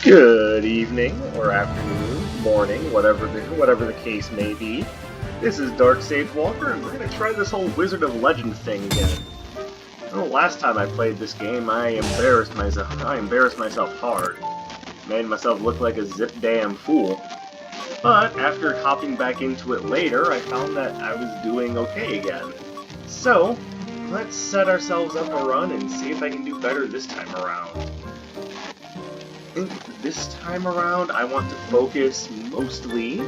Good evening, or afternoon, morning, whatever the case may be. This is Dark Sage Walker, and we're going to try this whole Wizard of Legend thing again. Well, last time I played this game, I embarrassed myself hard. Made myself look like a zip-damn fool. But after hopping back into it later, I found that I was doing okay again. So, let's set ourselves up a run and see if I can do better this time around. I think this time around I want to focus mostly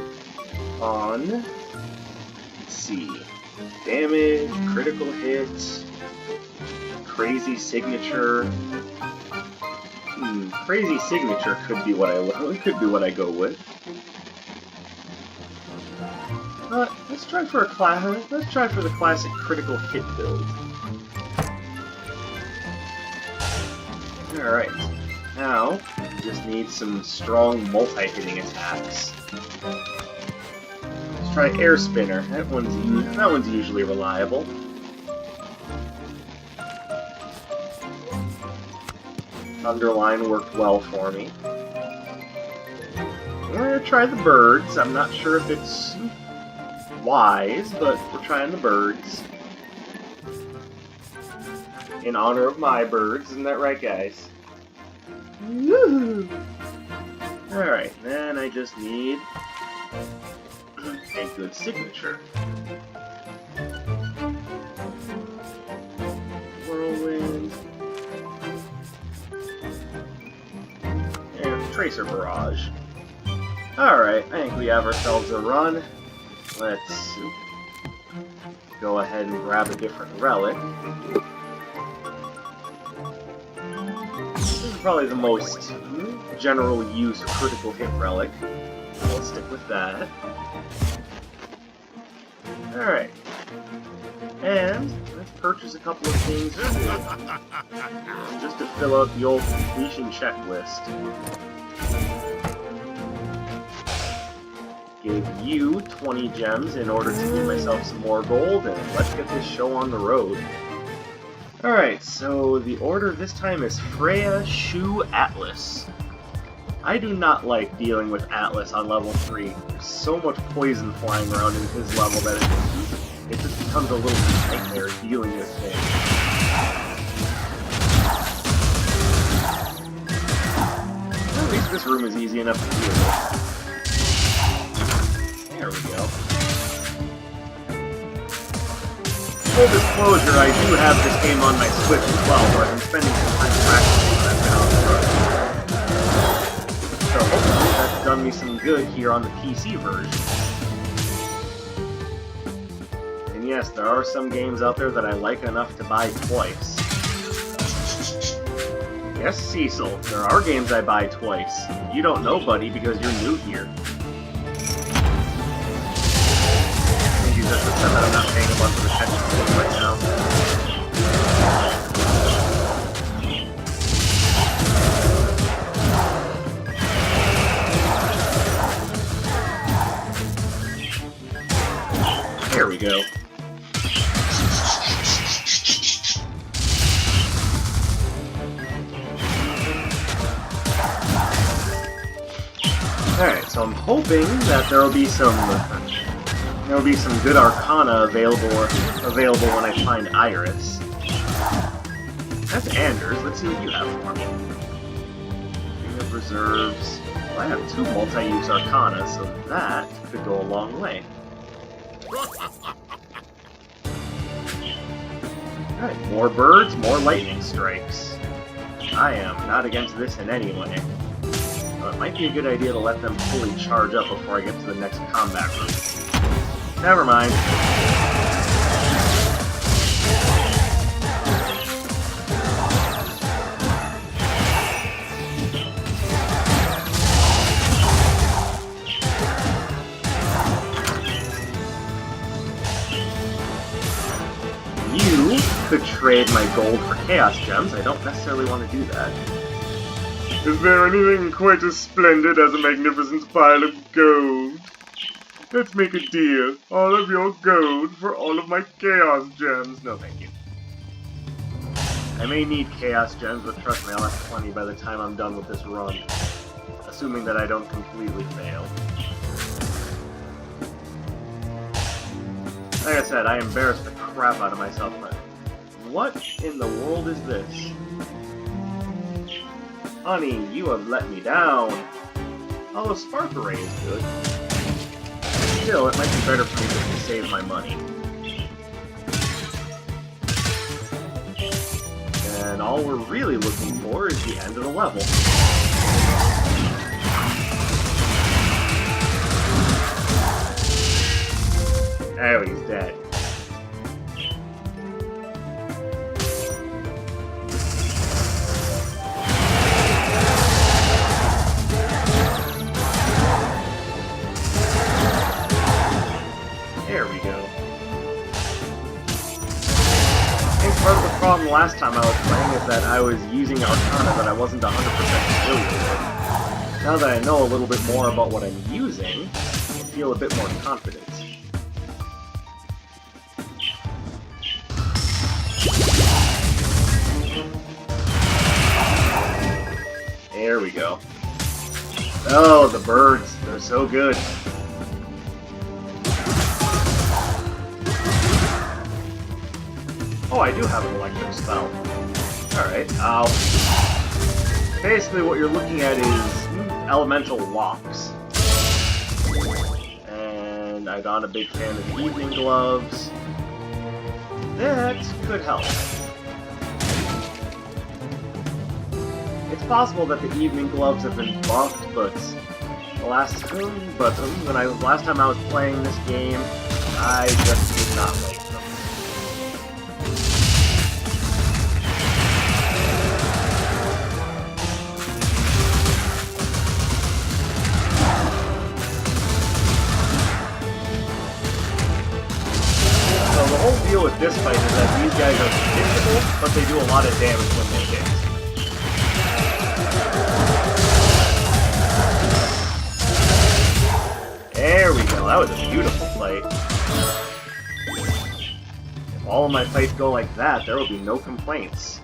on, let's see, damage, critical hits, crazy signature. Crazy signature could be what I go with. Let's try for the classic critical hit build. All right. Now, just need some strong multi-hitting attacks. Let's try Air Spinner. That one's usually reliable. Underline worked well for me. I'm gonna try the birds. I'm not sure if it's wise, but we're trying the birds. In honor of my birds, isn't that right, guys? Woohoo! Alright, then I just need a good signature. Whirlwind. And Tracer Barrage. Alright, I think we have ourselves a run. Let's go ahead and grab a different relic. This is probably the most general use critical hit relic. We'll stick with that. Alright. And let's purchase a couple of things just to fill out the old completion checklist. Gave you 20 gems in order to give myself some more gold, and let's get this show on the road. Alright, so the order this time is FREIYA, SHUU, Atlas. I do not like dealing with Atlas on level 3. There's so much poison flying around in his level that it just becomes a little nightmare dealing with things. At least this room is easy enough to deal with. There we go. Full disclosure, I do have this game on my Switch as well, so I've been spending some time practicing when I've been on the road. So hopefully that's done me some good here on the PC version. And yes, there are some games out there that I like enough to buy twice. Yes, Cecil, there are games I buy twice. You don't know, buddy, because you're new here. Just the that I'm not paying a bunch of attention to them right now. There we go. Alright, so I'm hoping that there will be some good Arcana available when I find Iris. That's Anders. Let's see what you have for me. King of Reserves. Well, I have 2 multi-use Arcana, so that could go a long way. Alright, more birds, more lightning strikes. I am not against this in any way. But it might be a good idea to let them fully charge up before I get to the next combat room. Never mind. You could trade my gold for Chaos Gems. I don't necessarily want to do that. Is there anything quite as splendid as a magnificent pile of gold? Let's make a deal. All of your gold for all of my Chaos Gems. No, thank you. I may need Chaos Gems, but trust me, I'll have plenty by the time I'm done with this run. Assuming that I don't completely fail. Like I said, I embarrassed the crap out of myself, but what in the world is this? Honey, you have let me down. Although Spark Array is good. Still, it might be better for me just to save my money. And all we're really looking for is the end of the level. Oh, he's dead. There we go. I think part of the problem last time I was playing is that I was using Arcana that I wasn't 100% familiar with. Now that I know a little bit more about what I'm using, I feel a bit more confident. There we go. Oh, the birds. They're so good. Oh, I do have an electric spell. Alright, basically what you're looking at is elemental locks. And I'm not a big fan of the evening gloves. That could help. It's possible that the evening gloves have been buffed, but last time I was playing this game, I just did not like them. So the whole deal with this fight is that these guys are predictable, but they do a lot of damage when they hit. There we go, that was a beautiful fight. If all of my fights go like that, there will be no complaints.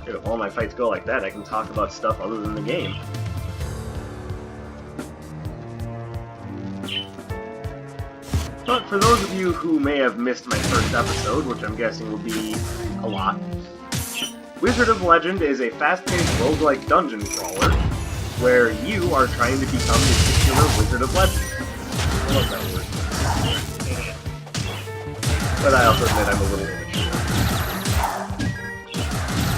If all my fights go like that, I can talk about stuff other than the game. But for those of you who may have missed my first episode, which I'm guessing will be a lot, Wizard of Legend is a fast-paced roguelike dungeon crawler where you are trying to become the titular Wizard of Legend. I love that word. But I also admit I'm a little immature.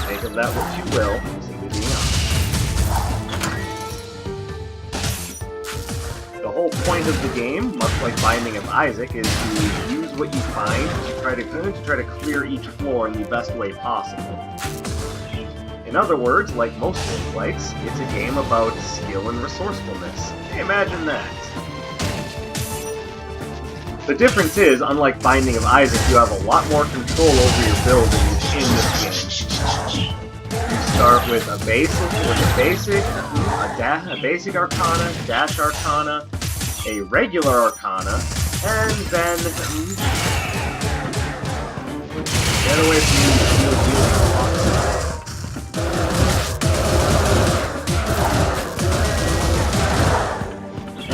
Think of that what you will, simply being honest. The whole point of the game, much like Binding of Isaac, is to use what you find to try to clear each floor in the best way possible. In other words, like most roguelikes, it's a game about skill and resourcefulness. Hey, imagine that. The difference is, unlike Binding of Isaac, you have a lot more control over your build in this game. You start with a basic Arcana, Dash Arcana, a regular Arcana, and then get away from you.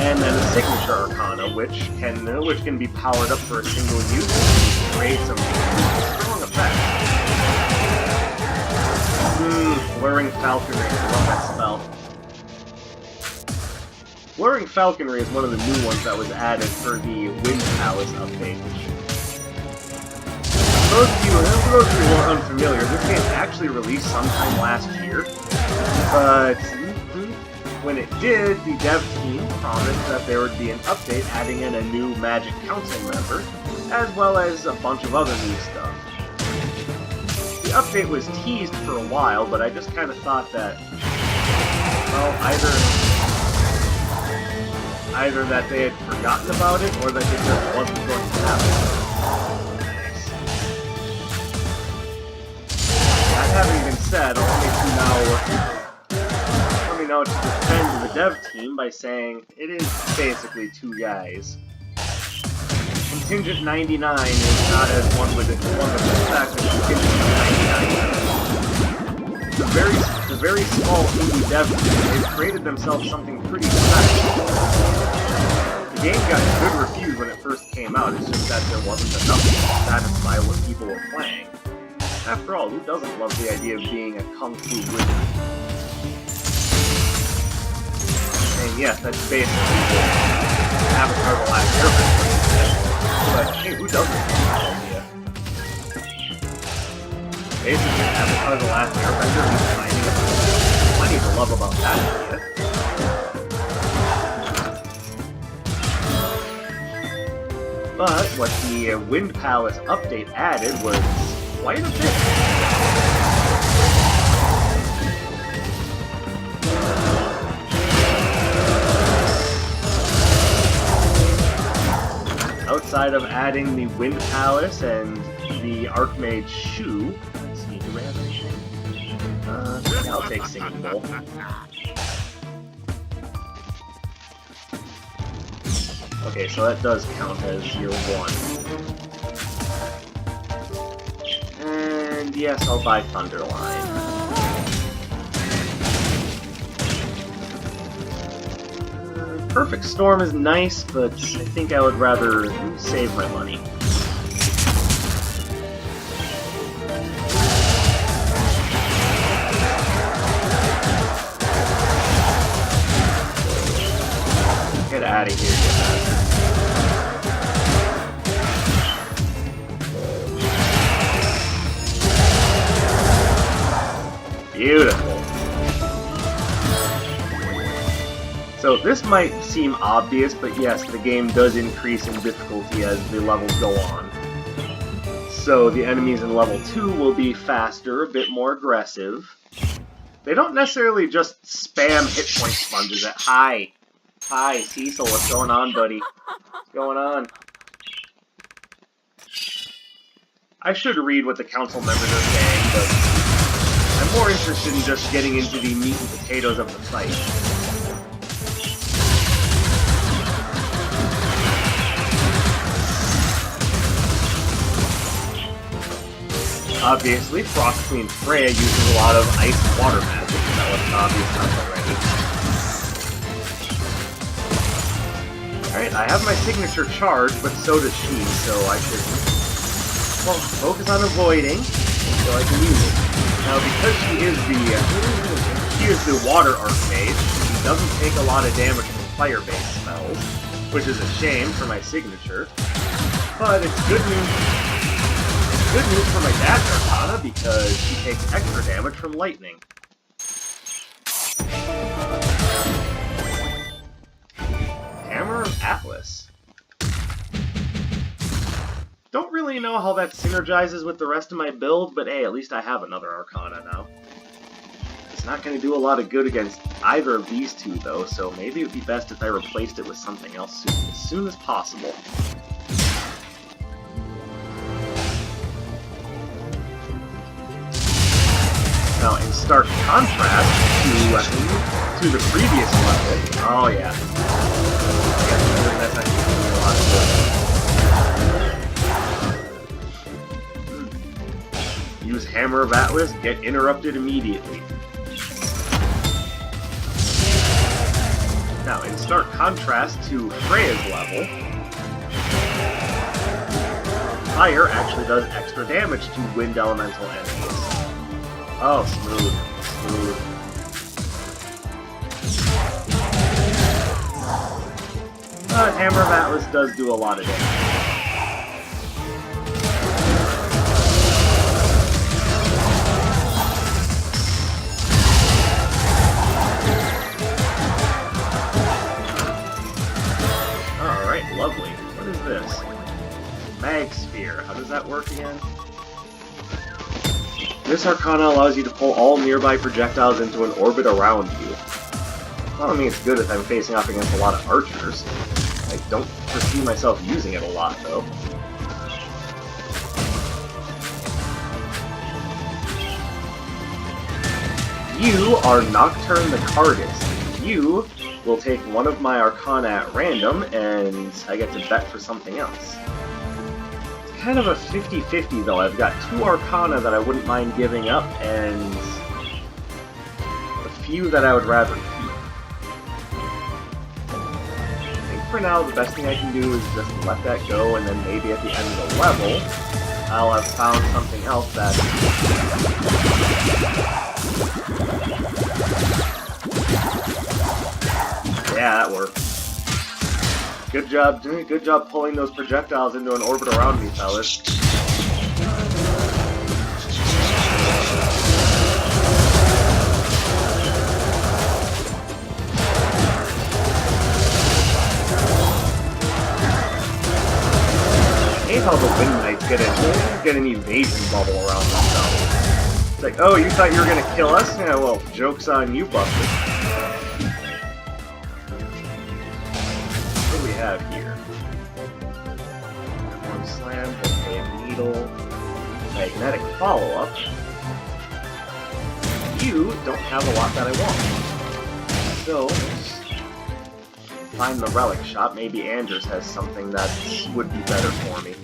And then a signature Arcana, which can be powered up for a single use and create some strong effects. Blurring Falconry, I love that spell. Blurring Falconry is one of the new ones that was added for the Wind Palace update. For those of you who are unfamiliar, this game actually released sometime last year, but when it did, the dev team promised that there would be an update adding in a new Magic Council member, as well as a bunch of other new stuff. The update was teased for a while, but I just kind of thought that, well, either that they had forgotten about it, or that it just wasn't going to happen. That having been said, let me know to defend the dev team by saying it is basically two guys. Contingent 99 is not as one would expect as Contingent 99. the very small indie dev team, they've created themselves something pretty special. The game got good reviews when it first came out, it's just that there wasn't enough to satisfy what people were playing. After all, who doesn't love the idea of being a kung fu wizard? And yes, that's basically Avatar: The Last Airbender. But hey, who doesn't love that idea? Basically, Avatar: The Last Airbender is plenty to love about that idea. But what the Wind Palace update added was quite a bit. Outside of adding the Wind Palace and the Archmage SHUU, let's see, do we have anything? Yeah, I'll take Singing Bowl. Okay, so that does count as year 1. And yes, I'll buy Thunderline. Perfect Storm is nice, but I think I would rather save my money. Get out of here, get out of here. Beautiful. So this might seem obvious, but yes, the game does increase in difficulty as the levels go on. So the enemies in level 2 will be faster, a bit more aggressive. They don't necessarily just spam hit point sponges at hi, Cecil, what's going on, buddy? What's going on? I should read what the council members are saying, but I'm more interested in just getting into the meat and potatoes of the fight. Obviously, Frost Queen FREIYA uses a lot of ice and water magic, that wasn't obvious enough already. Alright, I have my signature charge, but so does she, so I should, well, focus on avoiding so I can use it. Now, because she is the water archmage, she doesn't take a lot of damage from fire-based spells, which is a shame for my signature, but it's good news. Good news for my dad's Arcana, because she takes extra damage from lightning. Hammer of Atlas. Don't really know how that synergizes with the rest of my build, but hey, at least I have another Arcana now. It's not going to do a lot of good against either of these two, though, so maybe it would be best if I replaced it with something else as soon as possible. Now, in stark contrast to the previous level, oh yeah, that's actually doing a lot of good. Use Hammer of Atlas, get interrupted immediately. Now, in stark contrast to FREIYA's level, Fire actually does extra damage to wind elemental enemies. Oh, smooth. Smooth. Hammer of Atlas does do a lot of damage. Alright, lovely. What is this? Mag Sphere. How does that work again? This Arcana allows you to pull all nearby projectiles into an orbit around you. Well, I mean, it's good if I'm facing off against a lot of archers. I don't foresee myself using it a lot, though. You are Nocturne the Cargus. You will take one of my Arcana at random, and I get to bet for something else. Kind of a 50-50 though. I've got two Arcana that I wouldn't mind giving up, and few that I would rather keep. I think for now, the best thing I can do is just let that go, and then maybe at the end of the level, I'll have found something else that... Yeah, that worked. Good job pulling those projectiles into an orbit around me, fellas. I hate how the Wind Knights get an evasion bubble around themselves. It's like, oh, you thought you were gonna kill us? Yeah, well, joke's on you, Buster. What do we have here? One slam, a needle, magnetic follow-up. You don't have a lot that I want. So, let's find the relic shop. Maybe Anders has something that would be better for me.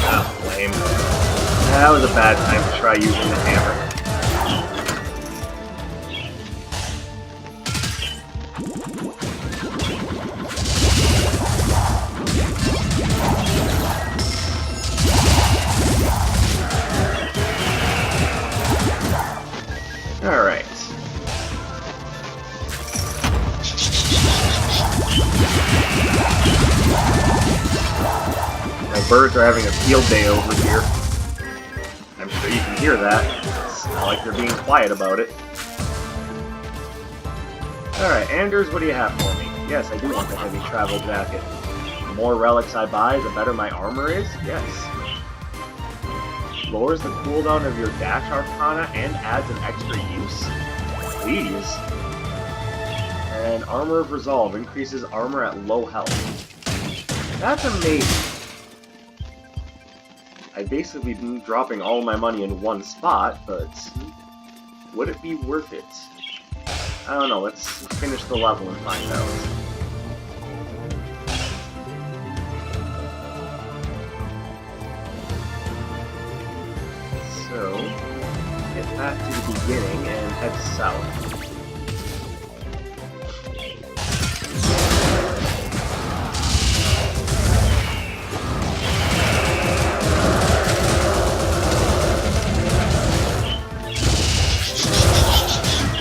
Ah, lame. That was a bad time to try using the hammer. Alright. My birds are having a field day over here. I'm sure you can hear that. It's not like they're being quiet about it. Alright, Anders, what do you have for me? Yes, I do want the heavy travel jacket. The more relics I buy, the better my armor is? Yes. Lowers the cooldown of your dash arcana and adds an extra use? Please. And Armor of Resolve increases armor at low health. That's amazing. I basically been dropping all my money in one spot, but would it be worth it? I don't know, let's finish the level and find out. So, get back to the beginning and head south.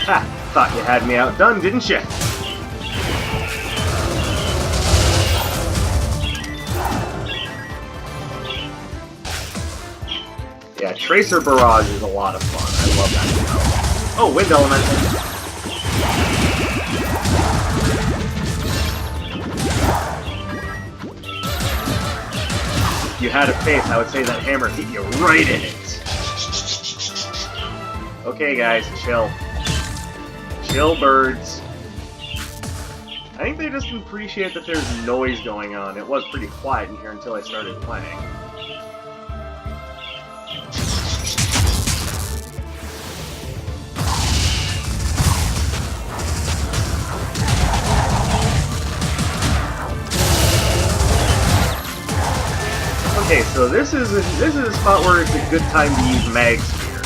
Ha! Thought you had me outdone, didn't you? Yeah, Tracer Barrage is a lot of fun. I love that stuff. Oh, Wind Elemental. If you had a face, I would say that hammer hit you right in it. Okay, guys, chill. Chill, birds. I think they just appreciate that there's noise going on. It was pretty quiet in here until I started playing. Okay, so this is a spot where it's a good time to use Mag Spear.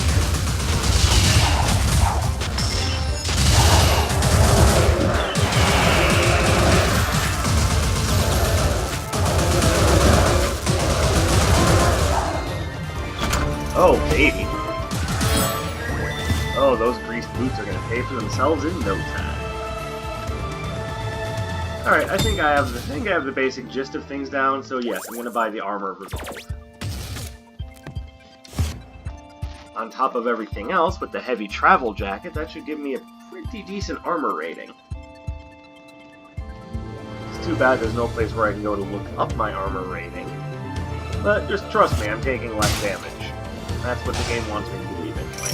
Oh, baby. Oh, those greased boots are going to pay for themselves in no time. Alright, I think I have the basic gist of things down, so yes, I'm going to buy the Armor of Resolve. On top of everything else, with the heavy travel jacket, that should give me a pretty decent armor rating. It's too bad there's no place where I can go to look up my armor rating. But just trust me, I'm taking less damage. That's what the game wants me to believe anyway.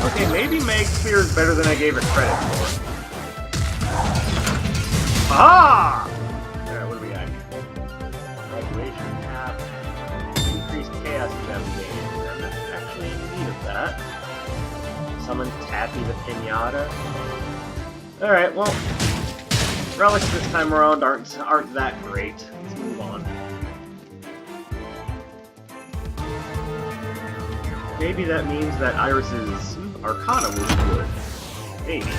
Okay, maybe Mag Spear is better than I gave it credit for. Ah! Alright, what do we got here? Graduation cap. Increased chaos gem gain. I'm actually in need of that. that. Summon Tappy the Pinata. Alright, well, relics this time around aren't that great. Let's move on. Maybe that means that Iris's Arcana will be good. Maybe.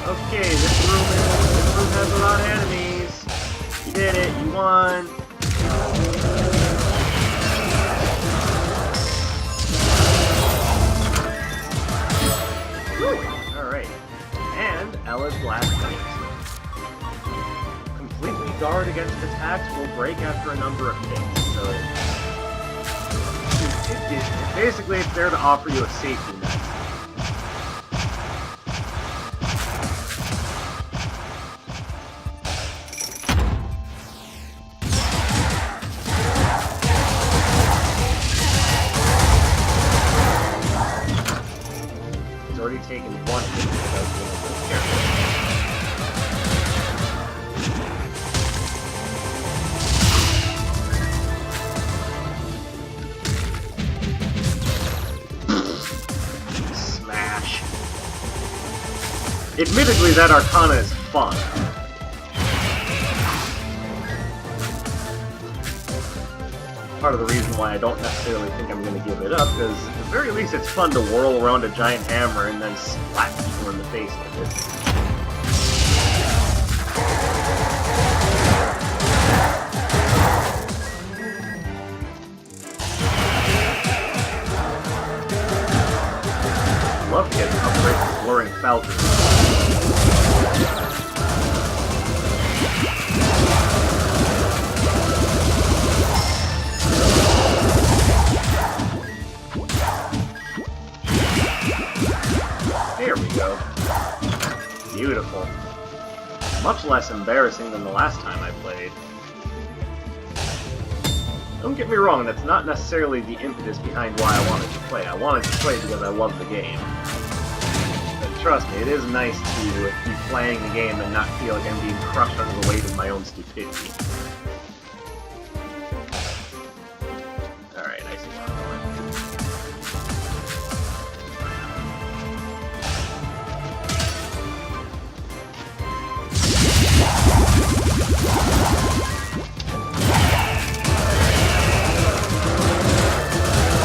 Okay, this room has a lot of enemies. You did it, you won. Alright. And Ella's last hit. Completely guard against attacks will break after a number of hits. So basically it's there to offer you a safety net. Already taken one hit without being able to carry it. Smash. Admittedly, that Arcana is fun. Part of the reason why I don't necessarily think I'm going to give it up, because at the very least it's fun to whirl around a giant hammer and then slap people in the face with it. Love getting upgrades with Whirring Falcon. There we go. Beautiful. Much less embarrassing than the last time I played. Don't get me wrong, that's not necessarily the impetus behind why I wanted to play. I wanted to play because I love the game. But trust me, it is nice to be playing the game and not feel like I'm being crushed under the weight of my own stupidity. Alright, I see where I'm going.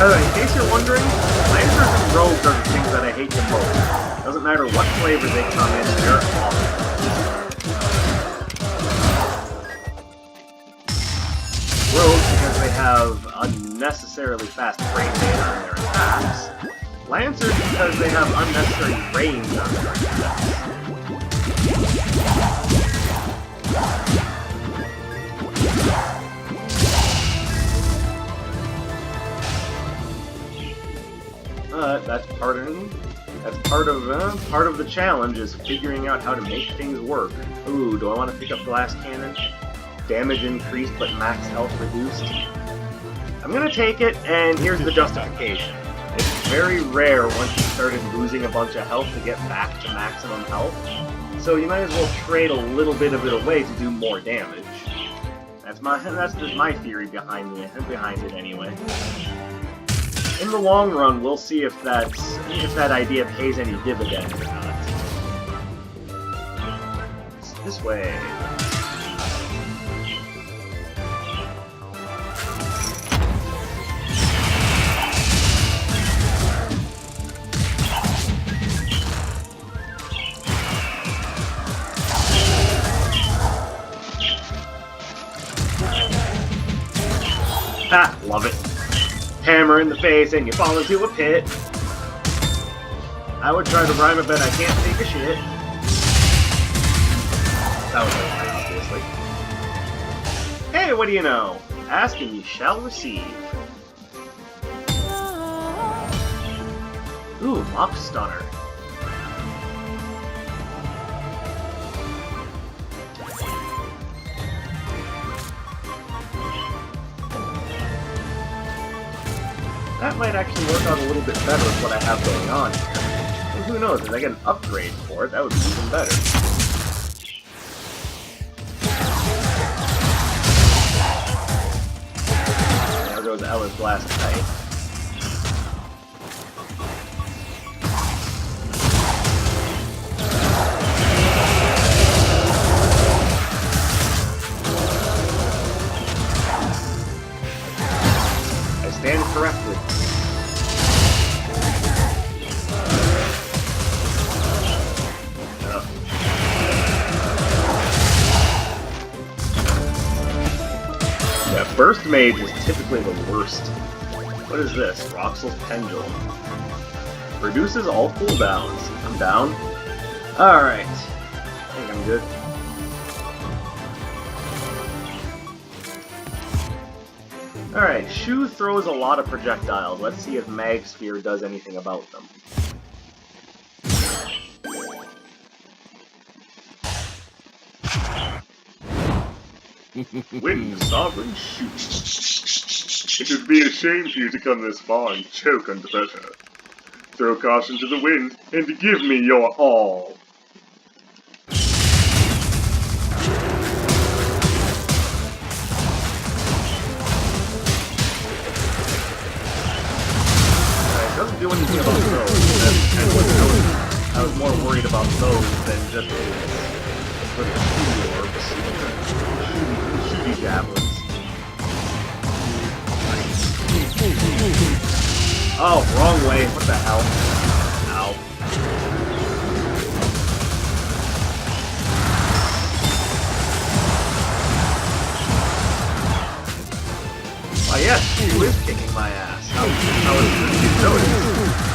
In case you're wondering, Lancers and Rogues are the things that I hate the most. Doesn't matter what flavor they come in, they're awful. Rogues because they have unnecessarily fast frame data on their attacks. Lancers because they have unnecessary range on their attacks. That's part of the challenge is figuring out how to make things work. Ooh, do I want to pick up Glass Cannon? Damage increased but max health reduced. I'm gonna take it, and here's the justification. It's very rare once you started losing a bunch of health to get back to maximum health, so you might as well trade a little bit of it away to do more damage. That's just my theory behind it anyway. In the long run, we'll see if that idea pays any dividend or not. It's this way. Ha! Love it. Hammer in the face and you fall into a pit. I would try to rhyme a bet I can't take a shit. That was a lie, obviously. Hey, what do you know? Ask and you shall receive. Mach Stunner. That might actually work out a little bit better with what I have going on here. And who knows, if I get an upgrade for it, that would be even better. There goes Ella's Blast Kite. I stand corrected. Burst Mage is typically the worst. What is this? Roxel's Pendulum. Reduces all cooldowns. I'm down. Alright. I think I'm good. Alright, SHUU throws a lot of projectiles. Let's see if Mag Sphere does anything about them. Wind Sovereign SHUU. It would be a shame for you to come this far and choke under pressure. Throw caution to the wind and give me your all. It doesn't do anything about those. I was more worried about those than just for the SHUU orbs. Shooty javelins. Oh, wrong way. What the hell? Ow. Why, yes, SHUU is kicking my ass. How is it noticed?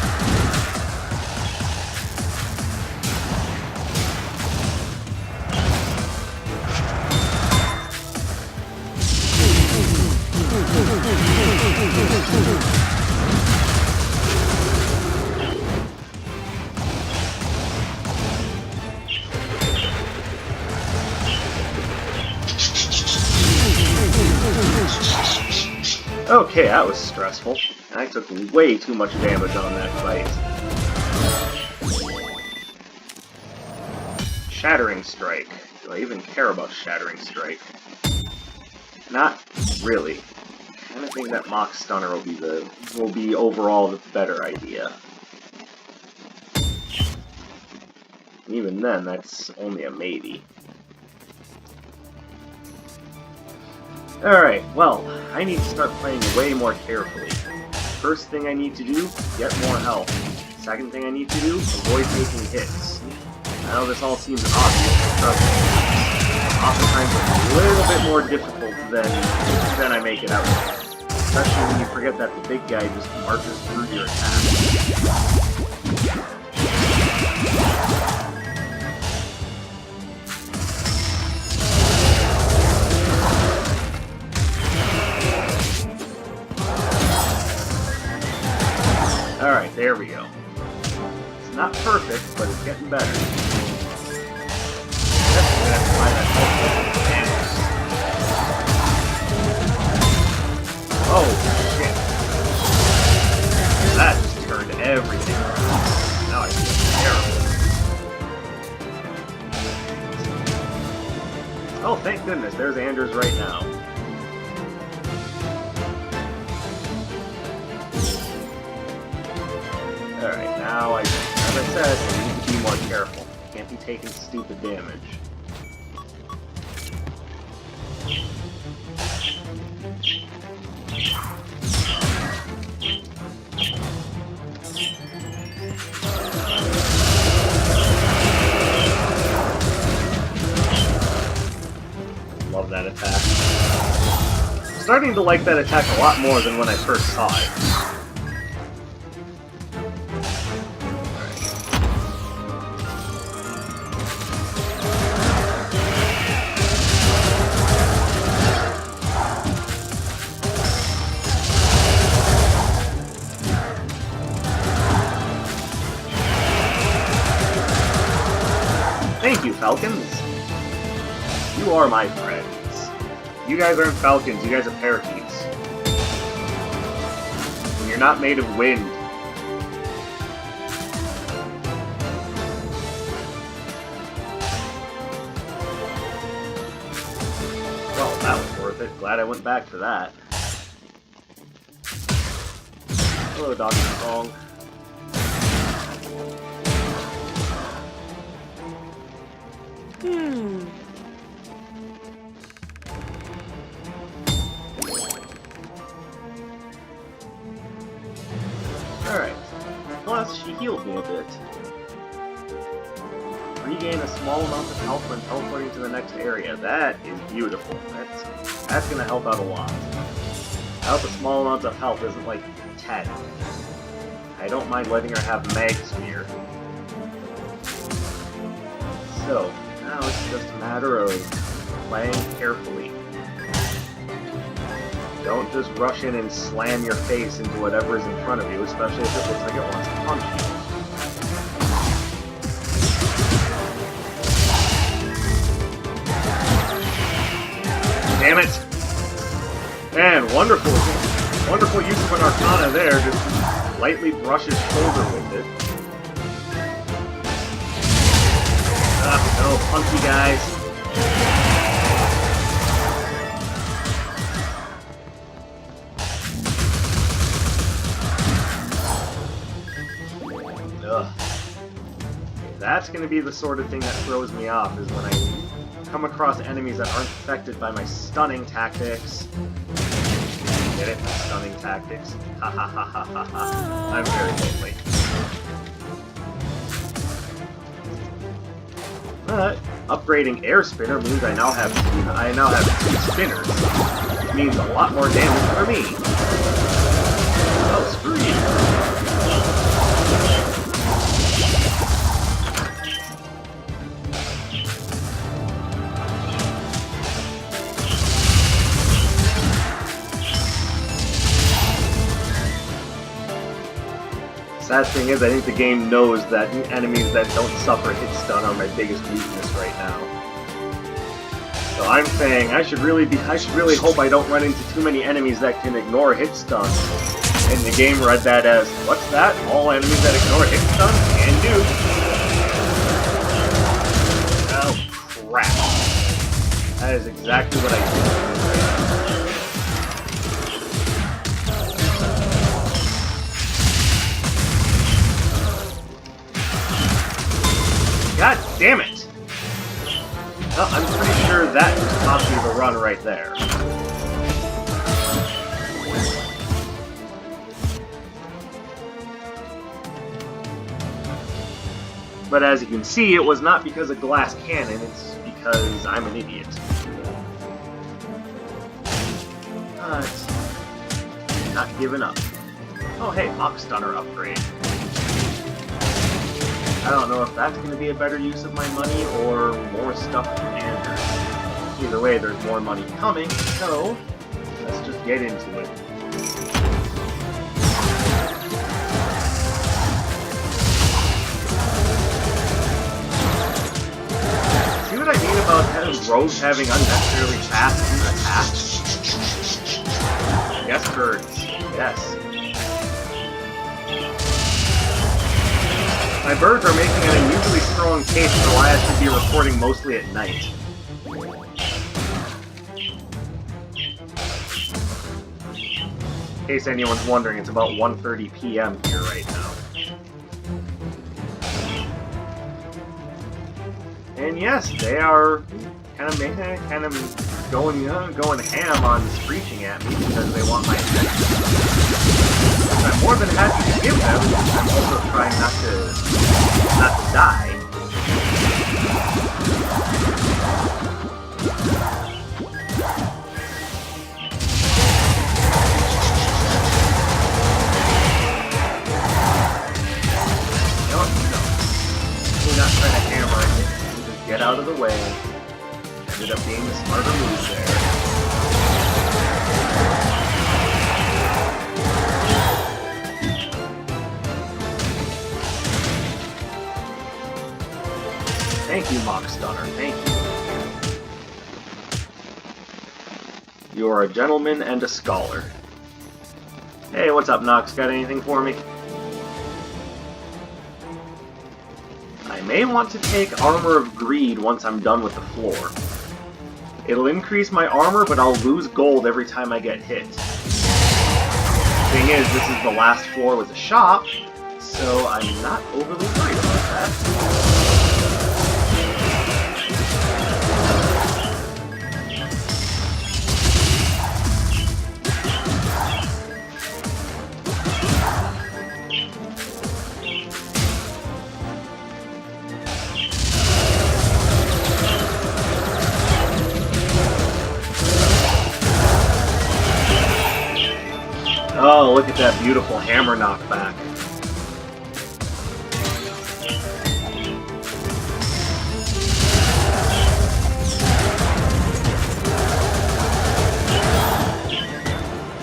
Okay, that was stressful. I took way too much damage on that fight. Shattering Strike. Do I even care about Shattering Strike? Not really. I kind of think that Mach Stunner will be overall the better idea. Even then, that's only a maybe. Alright, well, I need to start playing way more carefully. First thing I need to do, get more health. Second thing I need to do, avoid taking hits. I know this all seems obvious, but trust me. Oftentimes it's a little bit more difficult than I make it out. Especially when you forget that the big guy just marches through your attack. Alright, there we go. It's not perfect, but it's getting better. Definitely gonna have to find that oh, shit. That just turned everything around. Now I feel terrible. Oh, thank goodness, there's Anders right now. Alright, now, as I said, I need to be more careful. Can't be taking stupid damage. Love that attack. I'm starting to like that attack a lot more than when I first saw it. Thank you, Falcons. You are my friends. You guys aren't Falcons, you guys are parakeets. And you're not made of wind. Well, that was worth it. Glad I went back for that. Hello, Donkey Kong. Alright. Plus, she healed me a bit. Regain a small amount of health when teleporting to the next area. That is beautiful. That's gonna help out a lot. I hope a small amount of health isn't like 10. I don't mind letting her have Mag Spear. So, now it's just a matter of playing carefully. Don't just rush in and slam your face into whatever is in front of you, especially if it looks like it wants to punch you. Damn it! Man, wonderful use of an Arcana there, just lightly brush his shoulder with it. No, punky guys. Ugh. That's gonna be the sort of thing that throws me off, is when I come across enemies that aren't affected by my stunning tactics. Get it? Stunning tactics. Ha ha ha ha ha ha. I'm very lonely. But upgrading Air Spinner means I now have two spinners. Which means a lot more damage for me. Oh, screw you. Sad thing is, I think the game knows that enemies that don't suffer hit stun are my biggest weakness right now. So I'm saying I should really hope I don't run into too many enemies that can ignore hit stun. And the game read that as, what's that? All enemies that ignore hit stun can do. Oh crap! That is exactly what I did. God damn it! Well, I'm pretty sure that just cost me the run right there. But as you can see, it was not because of glass cannon, it's because I'm an idiot. But not giving up. Oh hey, Box Stunner upgrade. I don't know if that's going to be a better use of my money or more stuff from Andrew. Either way, there's more money coming, so let's just get into it. See what I mean about rogues having unnecessarily fast attacks? Yes, birds. Yes. My birds are making an unusually strong case for why I should be recording mostly at night. In case anyone's wondering, it's about 1:30 p.m. here right now. And yes, they are kind of going ham on screeching at me because they want my attention. I'm more than happy to give them. I'm also trying not to die. No. We're not trying to hammer it. Just get out of the way. Ended up being the smarter move there. Thank you, Mock Stunner. Thank you. You are a gentleman and a scholar. Hey, what's up, Nox? Got anything for me? I may want to take Armor of Greed once I'm done with the floor. It'll increase my armor, but I'll lose gold every time I get hit. Thing is, this is the last floor with a shop, so I'm not overly worried about that. Oh, look at that beautiful hammer knockback.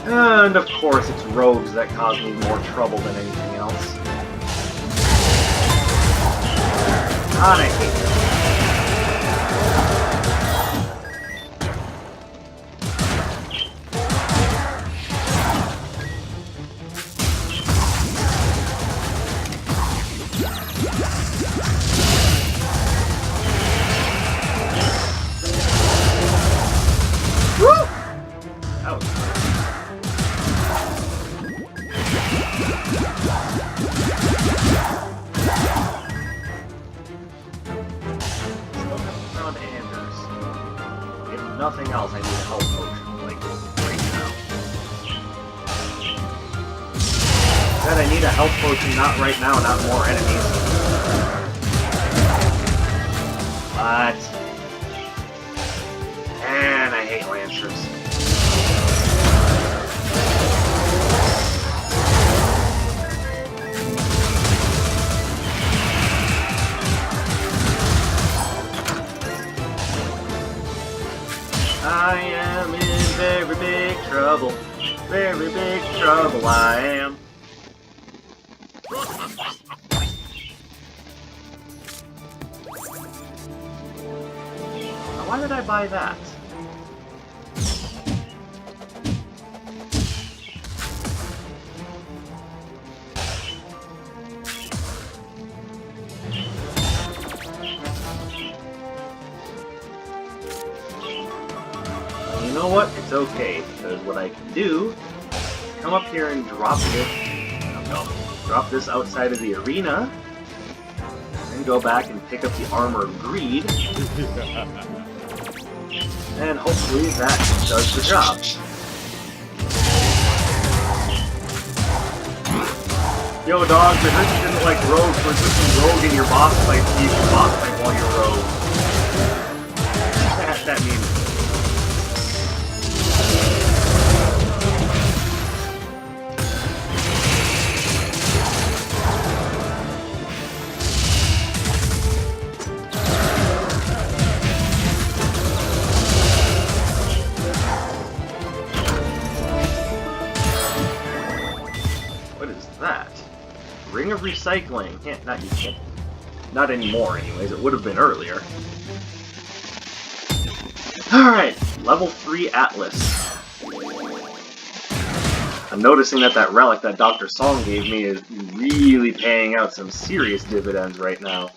And of course, it's rogues that cause me more trouble than anything else. God, I hate it. Nothing else, I need a health potion, like, right now. Said I need a health potion, not right now, not more enemies. But... man, I hate Lancers. I am in very big trouble. Very big trouble I am. Now, why did I buy that? You know what? It's okay, because what I can do is come up here and drop this outside of the arena, and go back and pick up the Armor of Greed, and hopefully that does the job. Yo, dog, I heard you didn't like rogues, so put some rogue in your boss fight so you can boss fight while you're rogue. That means. Ring of Recycling. You can't. Not anymore, anyways. It would have been earlier. Alright, level 3 Atlas. I'm noticing that that relic that Dr. Song gave me is really paying out some serious dividends right now.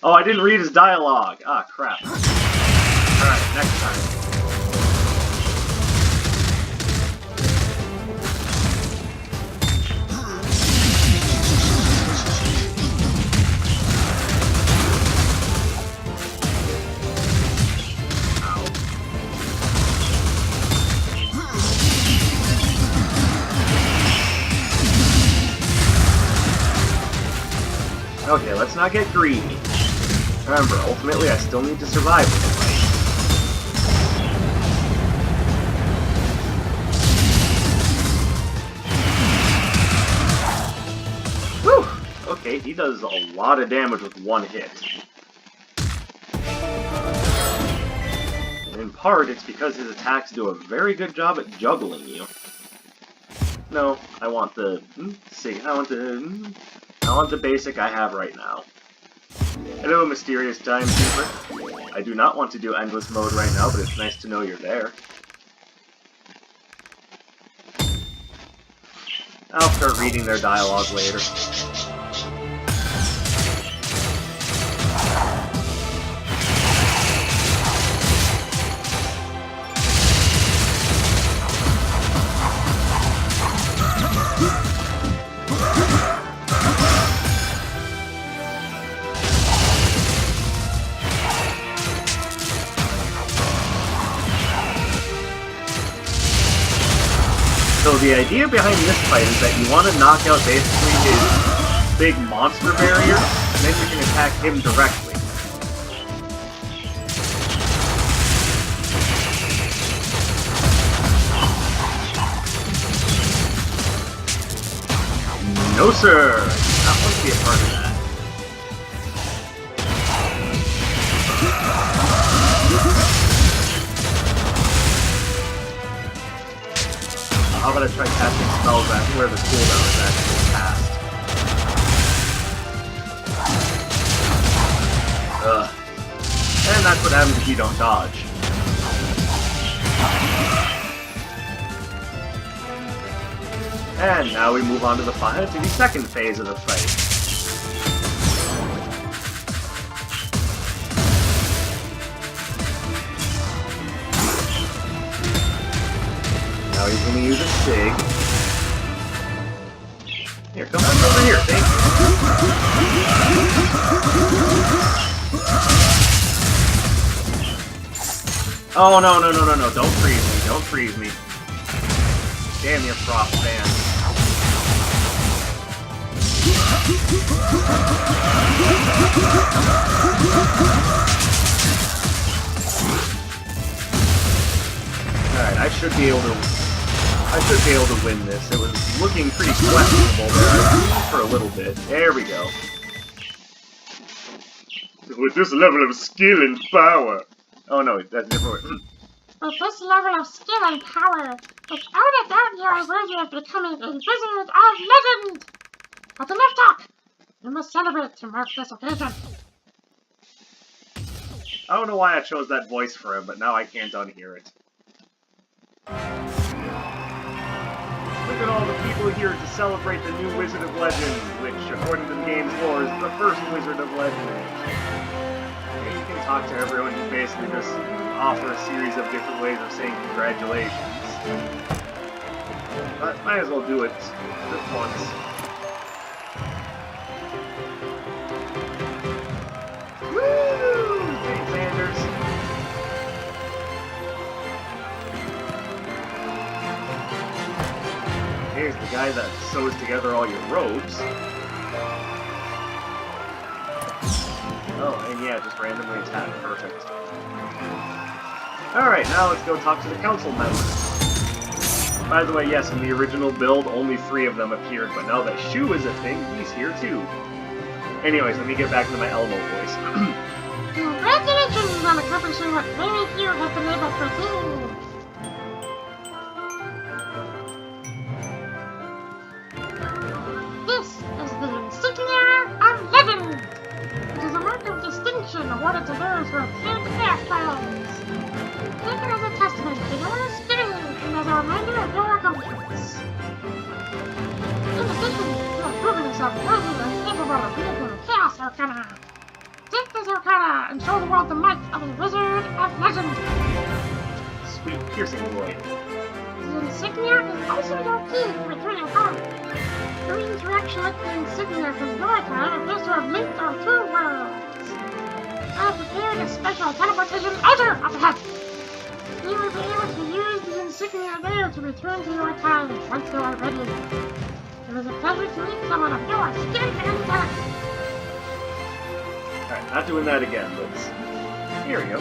Oh, I didn't read his dialogue. Ah, crap. Alright, next time. Okay, let's not get greedy. Remember, ultimately I still need to survive with the fight. Whew! Okay, he does a lot of damage with one hit. And in part, it's because his attacks do a very good job at juggling you. No, I want the... I want the basic I have right now. Hello, mysterious timekeeper. I do not want to do endless mode right now, but it's nice to know you're there. I'll start reading their dialogue later. So the idea behind this fight is that you want to knock out basically his big monster barrier, and then you can attack him directly. No sir! I do not want to be a part of that. How about I try casting spells at where the cooldown is actually passed? Ugh. And that's what happens if you don't dodge. And now we move on to the second phase of the fight. Now he's gonna use a sig. Here, come on over here, thank you. Oh, no, don't freeze me. Damn your frost fan. Alright, I should be able to win this. It was looking pretty questionable there for a little bit. There we go. With this level of skill and power. Oh no, that's different. With this level of skill and power, without a doubt you are worthy of becoming a wizard of legend! But enough talk! You must celebrate to mark this occasion. I don't know why I chose that voice for him, but now I can't unhear it. Look at all the people here to celebrate the new Wizard of Legend, which, according to the game's lore, is the first Wizard of Legend. And you can talk to everyone and basically just offer a series of different ways of saying congratulations. But might as well do it just once. Woo! Thanks, Anders. Here's the guy that sews together all your robes. Oh, and yeah, just randomly attack. Perfect. Alright, now let's go talk to the council members. By the way, yes, in the original build, only 3 of them appeared, but now that SHUU is a thing, he's here too. Anyways, let me get back to my Elmo voice. Congratulations on accomplishing what very few have been able to do. This is the insignia of legend. It is a mark of distinction awarded to those who have cleared hairstyles. Taken as a testament to your skill and as a reminder of your accomplishments. In addition, you have proven yourself worthy and capable of wielding Chaos Arcana. Take this Arcana and show the world the might of a wizard of legend. Sweet piercing blade. The insignia is also your key to returning home. Your interaction with the insignia from your time appears to have linked our 2 worlds. I have prepared a special teleportation altar up ahead. You will be able to use the insignia there to return to your time once you are ready. It was a pleasure to meet someone of your skill and talent. Alright, not doing that again, but here we go.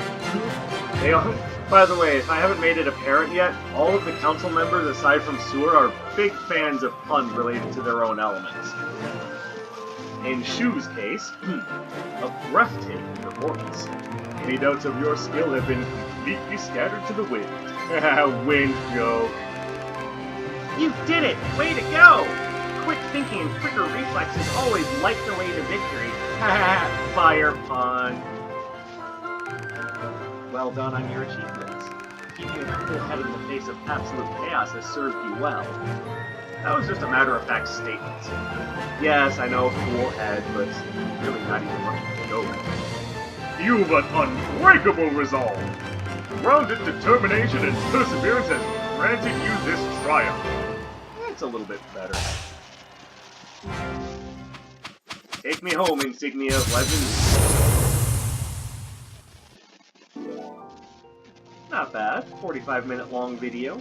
They all, by the way, if I haven't made it apparent yet, all of the council members, aside from SURA, are big fans of puns related to their own elements. In SHUU's case, a breathtaking performance. Any doubts of your skill have been completely scattered to the wind. Wind joke. You did it! Way to go! quick thinking and quicker reflexes always light the way to victory. Haha, fire pun. Well done on your achievements. Keeping a cool head in the face of absolute chaos has served you well. That was just a matter-of-fact statement. Yes, I know, cool head, but really not even much to go with. You've an unbreakable resolve. Grounded determination and perseverance has granted you this triumph. It's a little bit better. Take me home, insignia of legend. Not bad. 45-minute long video.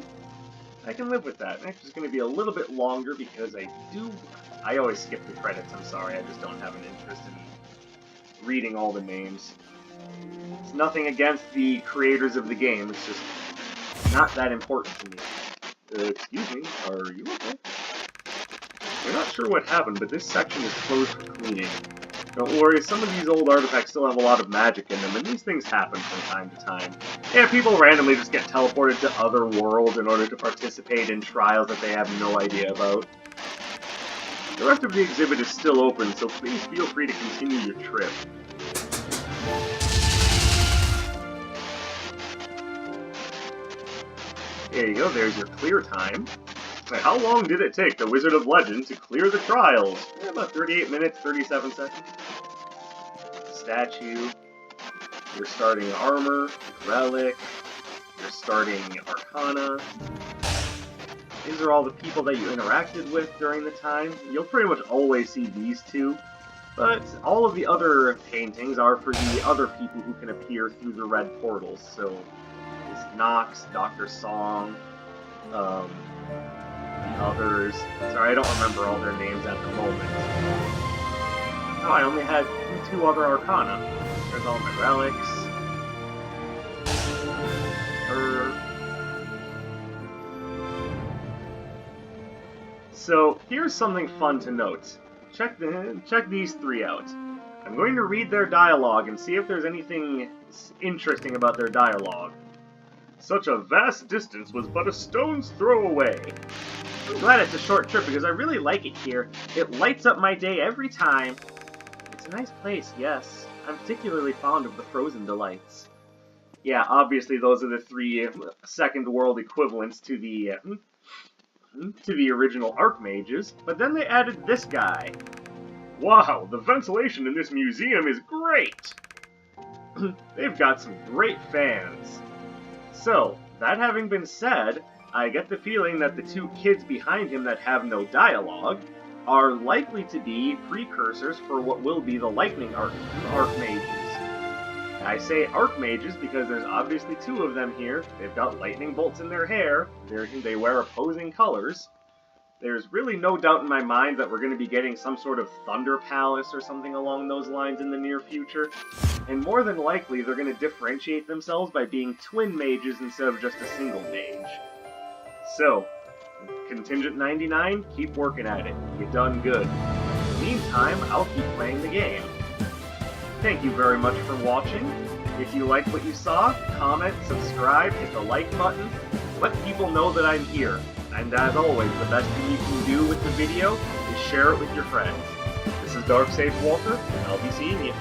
I can live with that. Next is going to be a little bit longer because I always skip the credits, I'm sorry. I just don't have an interest in reading all the names. It's nothing against the creators of the game, it's just not that important to me. Excuse me, are you okay? We're not sure what happened, but this section is closed for cleaning. Don't worry, some of these old artifacts still have a lot of magic in them, and these things happen from time to time. Yeah, people randomly just get teleported to other worlds in order to participate in trials that they have no idea about. The rest of the exhibit is still open, so please feel free to continue your trip. There you go, there's your clear time. How long did it take the Wizard of Legend to clear the trials? About 38 minutes, 37 seconds. Statue. Your starting armor, relic. Your starting arcana. These are all the people that you interacted with during the time. You'll pretty much always see these two. But all of the other paintings are for the other people who can appear through the red portals. So, it's Nox, Dr. Song, the others. Sorry, I don't remember all their names at the moment. Oh, I only had 2 other Arcana. There's all my relics. So, here's something fun to note. Check these 3 out. I'm going to read their dialogue and see if there's anything interesting about their dialogue. Such a vast distance was but a stone's throw away. I'm glad it's a short trip because I really like it here. It lights up my day every time. It's a nice place, yes. I'm particularly fond of the frozen delights. Yeah, obviously those are the 3 second world equivalents to the original Archmages, but then they added this guy. Wow, the ventilation in this museum is great! They've got some great fans. So, that having been said, I get the feeling that the 2 kids behind him that have no dialogue are likely to be precursors for what will be the Lightning Archmages. I say Archmages because there's obviously 2 of them here. They've got lightning bolts in their hair. They wear opposing colors. There's really no doubt in my mind that we're going to be getting some sort of Thunder Palace or something along those lines in the near future. And more than likely, they're going to differentiate themselves by being twin mages instead of just a single mage. So, Contingent 99, keep working at it. You done good. In the meantime, I'll keep playing the game. Thank you very much for watching. If you liked what you saw, comment, subscribe, hit the like button. Let people know that I'm here. And as always, the best thing you can do with the video is share it with your friends. This is Dark Safe Walker, and I'll be seeing you.